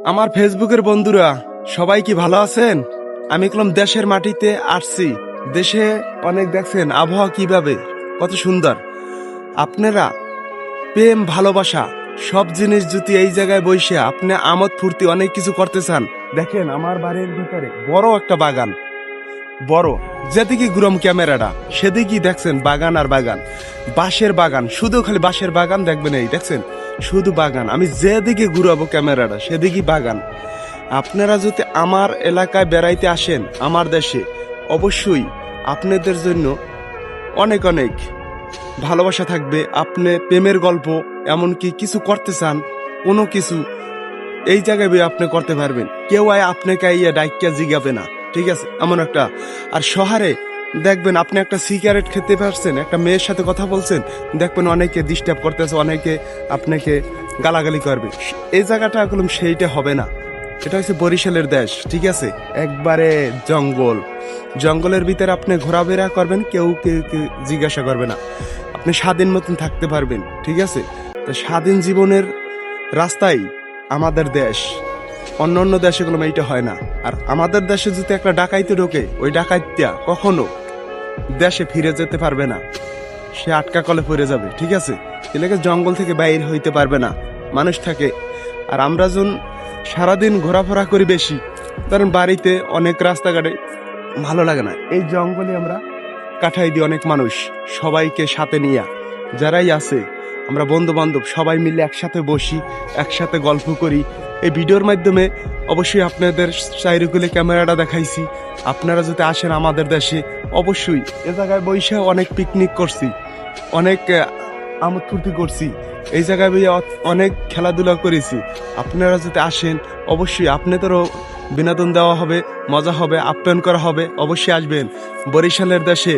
আমার ফেসবুকের বন্ধুরা সবাই কি ভালো আছেন? আমি কলম দেশের মাটিতে আসছি। দেশে অনেক দেখছেন আবহাওয়া কিভাবে কত সুন্দর। আপনারা প্রেম ভালোবাসা সব জিনিস যদি এই জায়গায় বসে আপনি আমোদ ফুর্তি অনেক কিছু করতে চান, দেখেন আমার বাড়ির ভিতরে বড় একটা বাগান, বড় যেদিকে ঘুরম ক্যামেরাটা সেদিকেই দেখছেন বাগান আর বাগান, বাঁশের বাগান, শুধু খালি বাঁশের বাগান দেখবেন, এই দেখছেন শুধু বাগান। আমি যেদিকে ঘুরাবো ক্যামেরাটা সেদিকেই বাগান। আপনারা যদি আমার এলাকায় বেড়াইতে আসেন, আমার দেশে, অবশ্যই আপনাদের জন্য অনেক অনেক ভালোবাসা থাকবে। আপনি প্রেমের গল্প এমনকি কিছু করতে চান, কোনো কিছু এই জায়গায় আপনি করতে পারবেন। কেউ আপনাকে ইয়ে ডাইকিয়া জিগাবে না, ঠিক আছে? এমন একটা। আর শহরে দেখবেন আপনি একটা সিগারেট খেতে পারছেন, একটা মেয়ের সাথে কথা বলছেন, দেখবেন অনেকে ডিস্টার্ব করতেছে, অনেকে আপনাকে গালাগালি করবে। এই জায়গাটা এখন সেইটা হবে না। এটা হচ্ছে বরিশালের দেশ, ঠিক আছে? একবারে জঙ্গল, জঙ্গলের ভিতরে আপনি ঘোরাফেরা করবেন, কেউ কেউ জিজ্ঞাসা করবে না। আপনি স্বাধীন মতন থাকতে পারবেন, ঠিক আছে? তো স্বাধীন জীবনের রাস্তায় আমাদের দেশ। অন্য অন্য দেশে কোনো এইটা হয় না। আর আমাদের দেশে যদি একটা ডাকাইতে ঢোকে, ওই ডাকাইত্যা কখনো দেশে ফিরে যেতে পারবে না, সে আটকা কলে পড়ে যাবে, ঠিক আছে? এলাকা জঙ্গল থেকে বাইরে হইতে পারবে না, মানুষ থাকে। আর আমরা যখন সারাদিন ঘোরাফেরা করি বেশি, কারণ বাড়িতে অনেক রাস্তাঘাটে ভালো লাগে না, এই জঙ্গলে আমরা কাটাই দিই অনেক মানুষ, সবাইকে সাথে নিয়ে যারাই আছে আমরা বন্ধু বান্ধব সবাই মিলে একসাথে বসি, একসাথে গল্প করি। এই ভিডিওর মাধ্যমে অবশ্যই আপনাদের চারিকুলে ক্যামেরাটা দেখাইছি। আপনারা যদি আসেন আমাদের দেশে, অবশ্যই এ জায়গায় বসে অনেক পিকনিক করছি, অনেক আমোদ ফুর্তি করছি, এই জায়গায় অনেক খেলাধুলা করেছি। আপনারা যদি আসেন, অবশ্যই আপনাদেরও বিনোদন দেওয়া হবে, মজা হবে, আপ্যায়ন করা হবে। অবশ্যই আসবেন বরিশালের দেশে।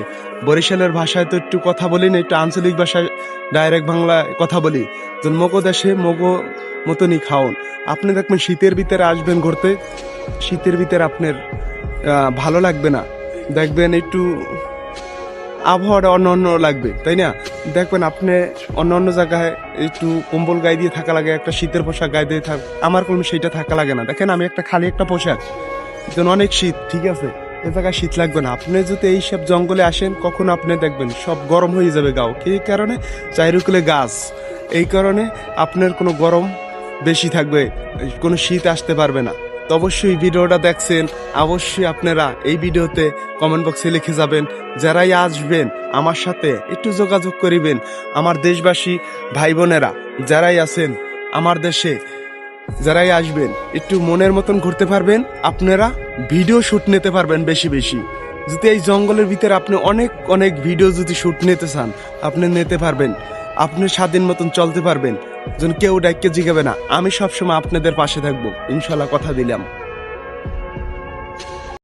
বরিশালের ভাষায় তো একটু কথা বলি না, একটু আঞ্চলিক ভাষায় ডাইরেক্ট বাংলায় কথা বলি। মগো দেশে মগো মতনই খাওন। আপনি দেখবেন শীতের ভিতরে আসবেন ঘুরতে, শীতের ভিতরে আপনার ভালো লাগবে না, দেখবেন একটু আবহাওয়াটা অন্য অন্য লাগবে, তাই না? দেখবেন আপনি অন্য অন্য জায়গায় একটু কম্বল গায়ে দিয়ে থাকা লাগে, একটা শীতের পোশাক গায়ে দিয়ে থাক, আমার কোনো সেইটা থাকা লাগে না। দেখেন আমি একটা খালি একটা পোশাক, অনেক শীত, ঠিক আছে? এ জায়গায় শীত লাগবে না। আপনি যদি এই সব জঙ্গলে আসেন, কখনো আপনি দেখবেন সব গরম হয়ে যাবে গাও, এই কারণে চারিকুলে গাছ, এই কারণে আপনার কোনো গরম বেশি থাকবে, কোনো শীত আসতে পারবে না। তো অবশ্যই ভিডিওটা দেখছেন, অবশ্যই আপনারা এই ভিডিওতে কমেন্ট বক্সে লিখে যাবেন। যারাই আসবেন আমার সাথে একটু যোগাযোগ করিবেন। আমার দেশবাসী ভাই বোনেরা যারাই আছেন আমার দেশে, যারাই আসবেন একটু মনের মতন ঘুরতে পারবেন, আপনারা ভিডিও শুট নিতে পারবেন বেশি বেশি। যদি এই জঙ্গলের ভিতরে আপনি অনেক অনেক ভিডিও যদি শুট নিতে চান, আপনি নিতে পারবেন, আপনি স্বাধীন মতন চলতে পারবেন, যেন কেউ ডাইকে জিগাবে না। আমি সবসময় আপনাদের পাশে থাকবো, ইনশাল্লাহ, কথা দিলাম।